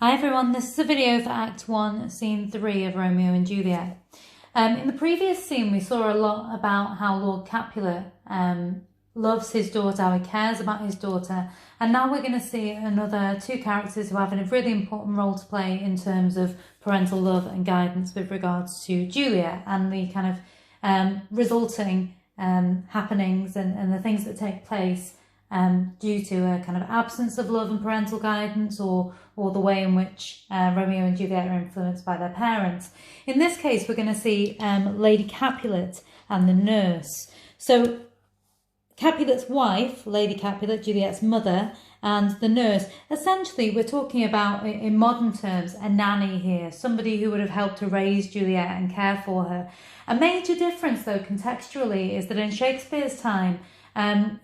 Hi everyone, this is a video for Act 1, Scene 3 of Romeo and Juliet. In the previous scene we saw a lot about how Lord Capulet loves his daughter, how he cares about his daughter, and now we're going to see another two characters who have a really important role to play in terms of parental love and guidance with regards to Juliet and the kind of resulting happenings and the things that take place due to a kind of absence of love and parental guidance or the way in which Romeo and Juliet are influenced by their parents. In this case, we're going to see Lady Capulet and the nurse. So Capulet's wife, Lady Capulet, Juliet's mother, and the nurse. Essentially, we're talking about, in modern terms, a nanny here, somebody who would have helped to raise Juliet and care for her. A major difference, though, contextually, is that in Shakespeare's time,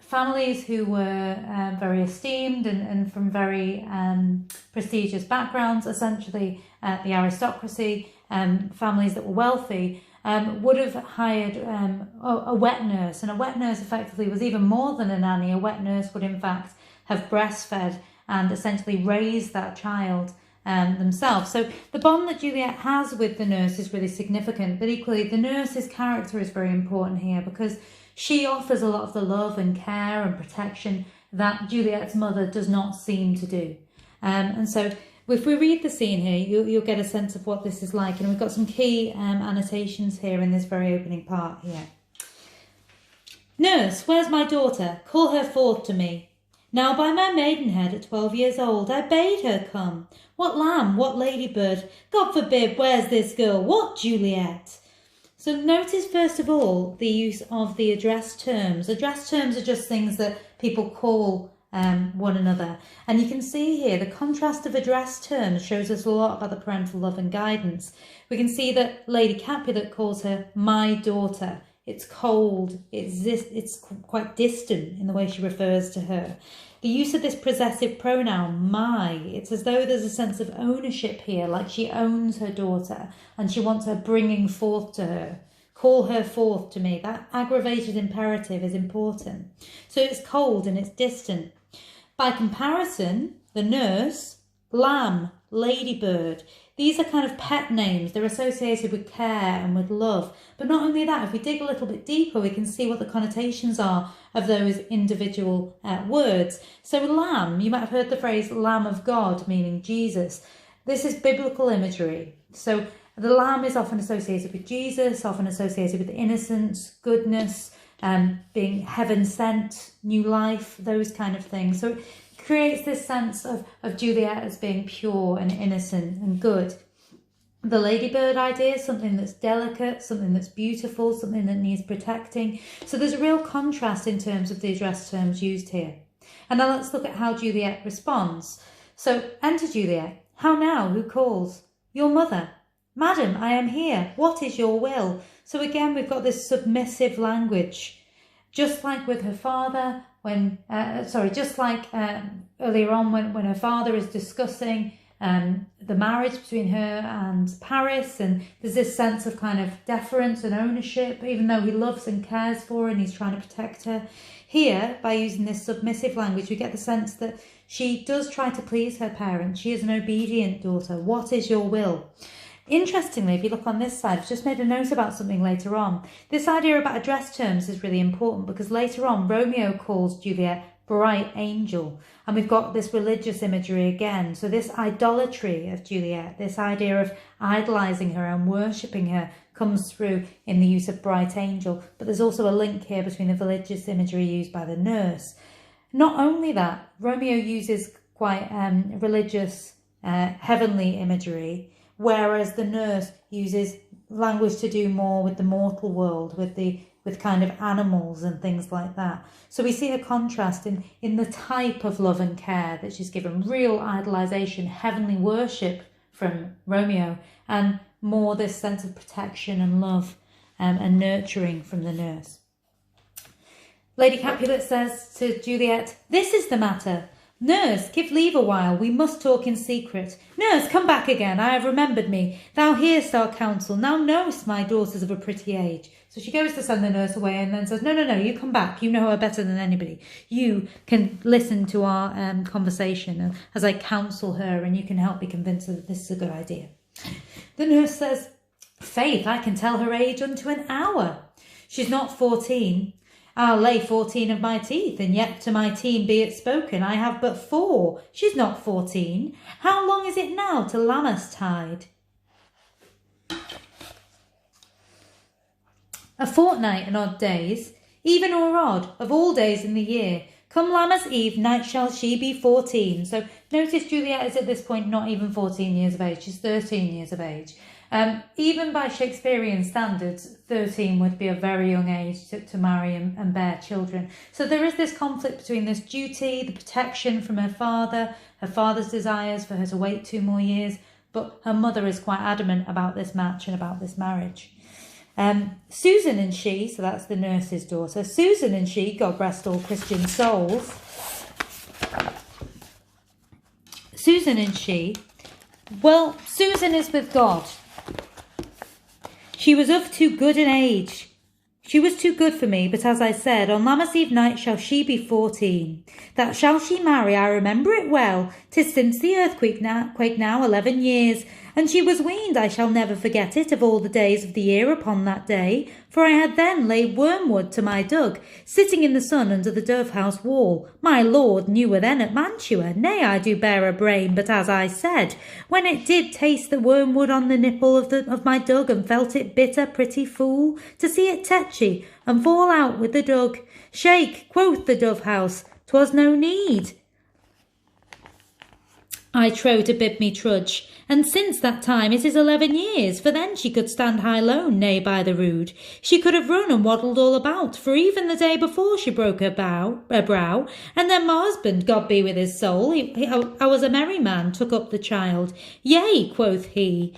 families who were very esteemed and from very prestigious backgrounds, essentially the aristocracy, families that were wealthy, would have hired a wet nurse, and a wet nurse effectively was even more than a nanny. A wet nurse would in fact have breastfed and essentially raised that child themselves. So the bond that Juliet has with the nurse is really significant, but equally the nurse's character is very important here because she offers a lot of the love and care and protection that Juliet's mother does not seem to do. And so if we read the scene here, you'll get a sense of what this is like. And we've got some key annotations here in this very opening part here. Nurse, where's my daughter? Call her forth to me. Now by my maidenhead at 12 years old, I bade her come. What lamb, what ladybird? God forbid, where's this girl? What Juliet? So notice first of all the use of the address terms. Address terms are just things that people call one another. And you can see here the contrast of address terms shows us a lot about the parental love and guidance. We can see that Lady Capulet calls her my daughter. It's cold, it's quite distant in the way she refers to her. The use of this possessive pronoun, my, it's as though there's a sense of ownership here, like she owns her daughter and she wants her bringing forth to her. Call her forth to me. That aggravated imperative is important. So it's cold and it's distant. By comparison, the nurse, lamb, ladybird, these are kind of pet names. They're associated with care and with love. But not only that, if we dig a little bit deeper, we can see what the connotations are of those individual words. So lamb, you might have heard the phrase Lamb of God, meaning Jesus. This is biblical imagery. So the lamb is often associated with Jesus, often associated with innocence, goodness, being heaven sent, new life, those kind of things. So it creates this sense of Juliet as being pure and innocent and good. The ladybird idea is something that's delicate, something that's beautiful, something that needs protecting. So there's a real contrast in terms of the address terms used here. And now let's look at how Juliet responds. So enter Juliet. How now? Who calls? Your mother. Madam, I am here. What is your will? So again, we've got this submissive language. Just like with her father, just like earlier on when her father is discussing the marriage between her and Paris, and there's this sense of kind of deference and ownership, even though he loves and cares for her and he's trying to protect her. Here, by using this submissive language, we get the sense that she does try to please her parents. She is an obedient daughter. What is your will? Interestingly, if you look on this side, I've just made a note about something later on. This idea about address terms is really important because later on Romeo calls Juliet bright angel, and we've got this religious imagery again. So this idolatry of Juliet, this idea of idolising her and worshipping her, comes through in the use of bright angel. But there's also a link here between the religious imagery used by the nurse. Not only that, Romeo uses quite religious heavenly imagery, whereas the nurse uses language to do more with the mortal world, with kind of animals and things like that. So we see a contrast in the type of love and care that she's given. Real idolisation, heavenly worship from Romeo, and more this sense of protection and love and nurturing from the nurse. Lady Capulet says to Juliet, this is the matter. Nurse, give leave a while, we must talk in secret. Nurse, come back again, I have remembered me. Thou hear'st our counsel, now know'st my daughter's of a pretty age. So she goes to send the nurse away and then says, no, you come back, you know her better than anybody. You can listen to our conversation as I counsel her, and you can help me convince her that this is a good idea. The nurse says, faith, I can tell her age unto an hour. She's not 14. I'll lay 14 of my teeth, and yet to my teen be it spoken, I have but 4. She's not 14. How long is it now to Lammas tide? A fortnight and odd days, even or odd, of all days in the year. Come Lammas Eve, night shall she be 14. So notice Juliet is at this point not even 14 years of age, she's 13 years of age. Even by Shakespearean standards, 13 would be a very young age to marry and bear children. So there is this conflict between this duty, the protection from her father's desires for her to wait 2 more years, but her mother is quite adamant about this match and about this marriage. Susan and she, so that's the nurse's daughter, Susan and she, God rest all Christian souls, Susan and she, well, Susan is with God. She was of too good an age. She was too good for me, but as I said, on Lammas Eve night shall she be 14. That shall she marry, I remember it well. 'Tis since the earthquake now 11 years, and she was weaned, I shall never forget it, of all the days of the year upon that day, for I had then laid wormwood to my dug, sitting in the sun under the dove-house wall. My lord knew her then at Mantua, nay, I do bear a brain, but as I said, when it did taste the wormwood on the nipple of my dug, and felt it bitter, pretty fool, to see it tetchy, and fall out with the dug. Shake, quoth the dove-house, 'twas no need, I trow, to bid me trudge, and since that time it is 11 years, for then she could stand high lone, nay, by the rood. She could have run and waddled all about, for even the day before she broke her brow, and then my husband, God be with his soul, I was a merry man, took up the child. Yea, quoth he,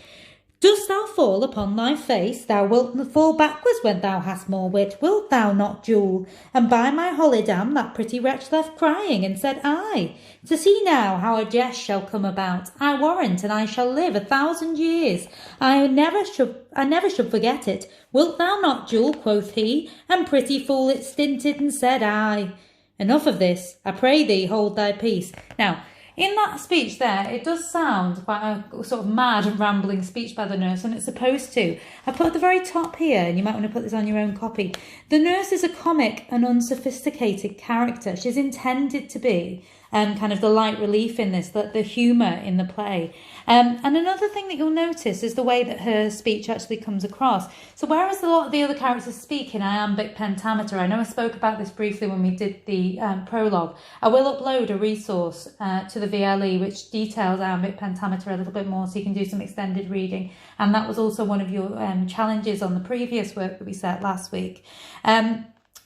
dost thou fall upon thy face? Thou wilt fall backwards when thou hast more wit, wilt thou not, Jule? And by my holidam that pretty wretch left crying, and said I, to see now how a jest shall come about, I warrant, and I shall live 1,000 years. I never should forget it. Wilt thou not, Jule? Quoth he, and pretty fool it stinted, and said I. Enough of this, I pray thee hold thy peace. Now, in that speech there, it does sound quite a sort of mad and rambling speech by the nurse, and it's supposed to. I put at the very top here, and you might want to put this on your own copy. The nurse is a comic and unsophisticated character. She's intended to be kind of the light relief in this, the humour in the play. And another thing that you'll notice is the way that her speech actually comes across. So whereas a lot of the other characters speak in iambic pentameter, I know I spoke about this briefly when we did the prologue, I will upload a resource to the VLE which details iambic pentameter a little bit more, so you can do some extended reading. And that was also one of your challenges on the previous work that we set last week.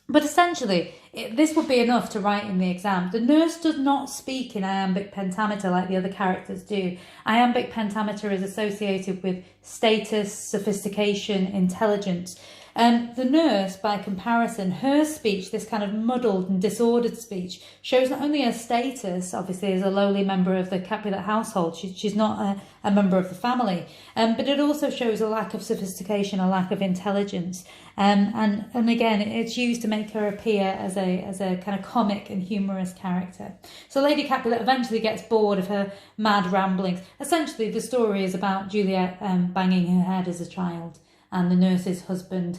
But essentially, this would be enough to write in the exam. The nurse does not speak in iambic pentameter like the other characters do. Iambic pentameter is associated with status, sophistication, intelligence. The nurse, by comparison, her speech, this kind of muddled and disordered speech, shows not only her status, obviously as a lowly member of the Capulet household, she's not a member of the family, but it also shows a lack of sophistication, a lack of intelligence. And again, it's used to make her appear as a kind of comic and humorous character. So Lady Capulet eventually gets bored of her mad ramblings. Essentially, the story is about Juliet banging her head as a child, and the nurse's husband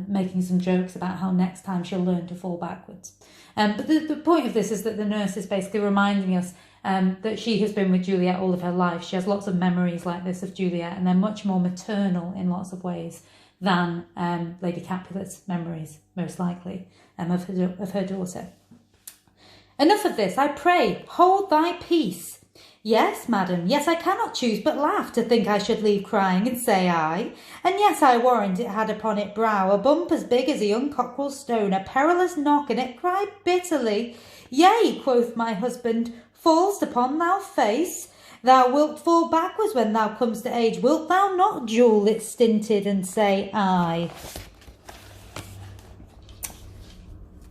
making some jokes about how next time she'll learn to fall backwards. But the point of this is that the nurse is basically reminding us that she has been with Juliet all of her life. She has lots of memories like this of Juliet, and they're much more maternal in lots of ways than Lady Capulet's memories, most likely, of her daughter. Enough of this, I pray, hold thy peace. Yes, madam, yes, I cannot choose but laugh to think I should leave crying and say I. And yes, I warrant it had upon it brow a bump as big as a young cockerel's stone, a perilous knock, and it cried bitterly. Yea, quoth my husband, fall'st upon thou face? Thou wilt fall backwards when thou comest to age, wilt thou not, Jule? It stinted, and say I.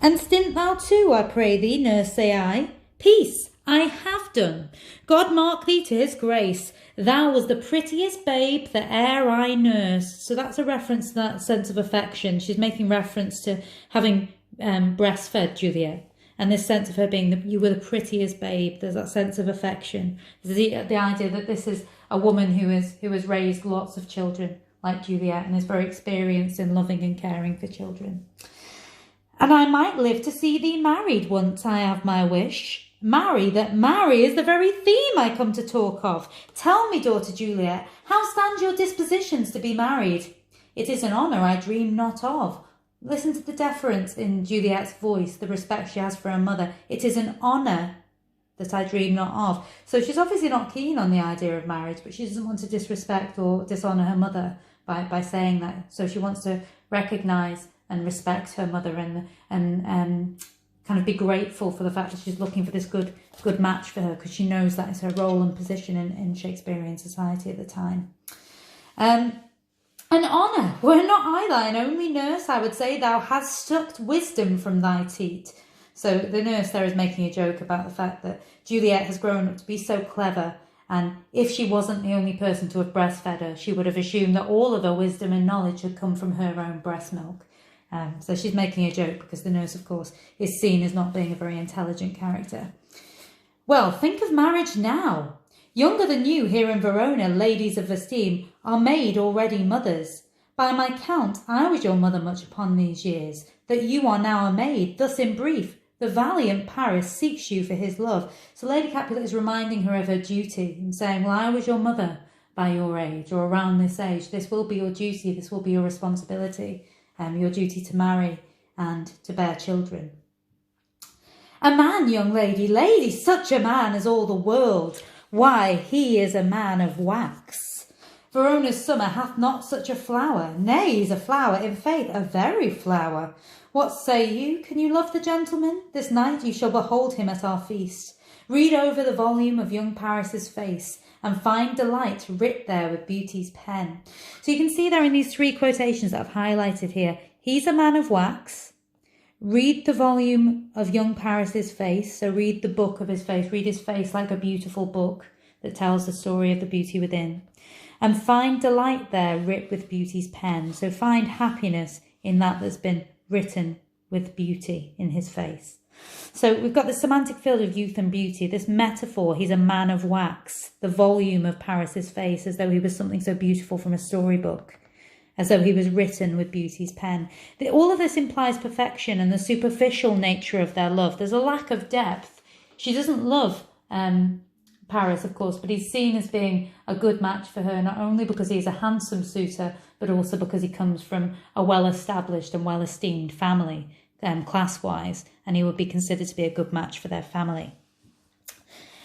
And stint thou too, I pray thee, nurse, say I. Peace, I have done. God mark thee to his grace. Thou was the prettiest babe that e'er I nursed. So that's a reference to that sense of affection. She's making reference to having breastfed Juliet. And this sense of her being, you were the prettiest babe. There's that sense of affection. There's the idea that this is a woman who has raised lots of children like Juliet and is very experienced in loving and caring for children. And I might live to see thee married once, I have my wish. Marry is the very theme I come to talk of. Tell me, daughter Juliet, how stand your dispositions to be married? It is an honour I dream not of. Listen to the deference in Juliet's voice, the respect she has for her mother. It is an honour that I dream not of. So she's obviously not keen on the idea of marriage, but she doesn't want to disrespect or dishonour her mother by saying that. So she wants to recognise and respect her mother and kind of be grateful for the fact that she's looking for this good match for her, because she knows that is her role and position in Shakespearean society at the time. An honour, were not I thine only nurse, I would say thou hast sucked wisdom from thy teat. So the nurse there is making a joke about the fact that Juliet has grown up to be so clever, and if she wasn't the only person to have breastfed her, she would have assumed that all of her wisdom and knowledge had come from her own breast milk. So she's making a joke because the nurse, of course, is seen as not being a very intelligent character. Well, think of marriage now. Younger than you here in Verona, ladies of esteem, are made already mothers. By my count, I was your mother much upon these years, that you are now a maid. Thus, in brief, the valiant Paris seeks you for his love. So Lady Capulet is reminding her of her duty and saying, well, I was your mother by your age or around this age. This will be your duty. This will be your responsibility. Your duty to marry and to bear children. A man, young lady, such a man as all the world. Why, he is a man of wax. Verona's summer hath not such a flower. Nay, he's a flower, in faith, a very flower. What say you? Can you love the gentleman? This night you shall behold him at our feast. Read over the volume of young Paris's face, and find delight writ there with beauty's pen. So you can see there in these three quotations that I've highlighted here, he's a man of wax. Read the volume of young Paris's face. So read the book of his face. Read his face like a beautiful book that tells the story of the beauty within. And find delight there writ with beauty's pen. So find happiness in that that's been written with beauty in his face. So we've got the semantic field of youth and beauty, this metaphor, he's a man of wax, the volume of Paris's face, as though he was something so beautiful from a storybook, as though he was written with beauty's pen. All of this implies perfection and the superficial nature of their love. There's a lack of depth. She doesn't love Paris, of course, but he's seen as being a good match for her, not only because he's a handsome suitor, but also because he comes from a well-established and well-esteemed family. Class-wise, and he would be considered to be a good match for their family.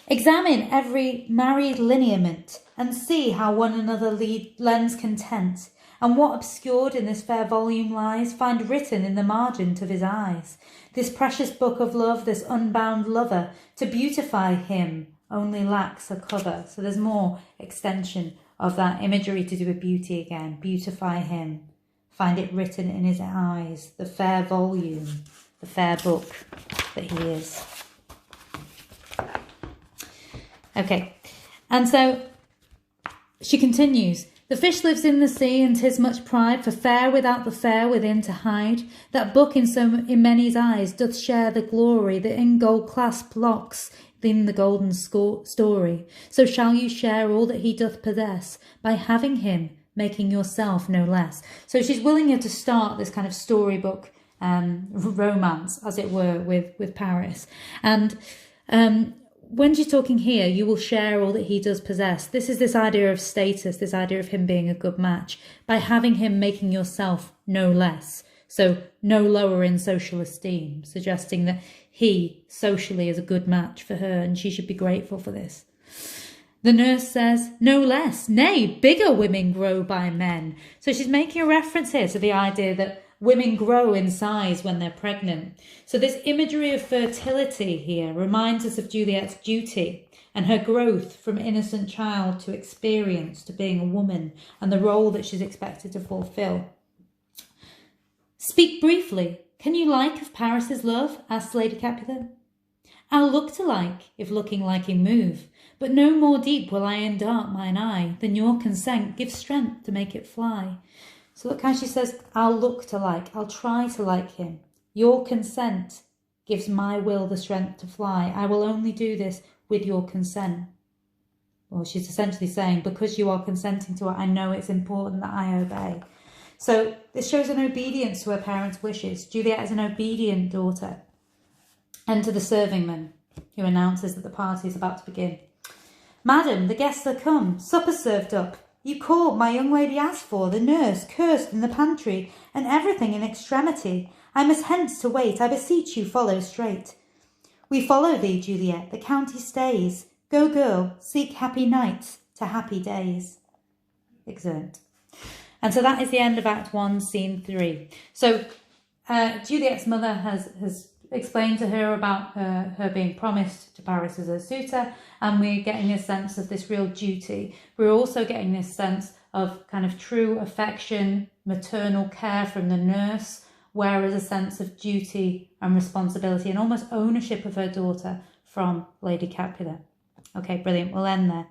Examine every married lineament and see how one another lends content, and what obscured in this fair volume lies, find written in the margent of his eyes. This precious book of love, this unbound lover, to beautify him only lacks a cover. So there's more extension of that imagery to do with beauty again. Beautify him. Find it written in his eyes, the fair volume, the fair book that he is. Okay, and so she continues. The fish lives in the sea, and 'tis much pride for fair without the fair within to hide. That book in many's eyes doth share the glory that in gold clasp locks in the golden story. So shall you share all that he doth possess by having him, making yourself no less. So she's willing to start this kind of storybook romance, as it were, with Paris. And when she's talking here, you will share all that he does possess. This is this idea of status, this idea of him being a good match, by having him making yourself no less. So no lower in social esteem, suggesting that he socially is a good match for her and she should be grateful for this. The nurse says, no less, nay, bigger women grow by men. So she's making a reference here to the idea that women grow in size when they're pregnant. So this imagery of fertility here reminds us of Juliet's duty and her growth from innocent child to experience to being a woman and the role that she's expected to fulfill. Speak briefly. Can you like of Paris's love? Asked Lady Capulet. I'll look to like, if looking liking move, but no more deep will I endart mine eye than your consent gives strength to make it fly. So look how she says, I'll look to like, I'll try to like him. Your consent gives my will the strength to fly. I will only do this with your consent. Well, she's essentially saying, because you are consenting to it, I know it's important that I obey. So this shows an obedience to her parents' wishes. Juliet is an obedient daughter. Enter the servingman, who announces that the party is about to begin. Madam, the guests are come, supper served up. You called, my young lady asked for, the nurse cursed in the pantry, and everything in extremity. I must hence to wait, I beseech you follow straight. We follow thee, Juliet, the county stays. Go, girl, seek happy nights to happy days. Excellent. And so that is the end of Act 1, Scene 3. So Juliet's mother has explained to her about her being promised to Paris as her suitor, and we're getting a sense of this real duty. We're also getting this sense of kind of true affection, maternal care from the nurse, whereas a sense of duty and responsibility and almost ownership of her daughter from Lady Capulet. Okay, brilliant. We'll end there.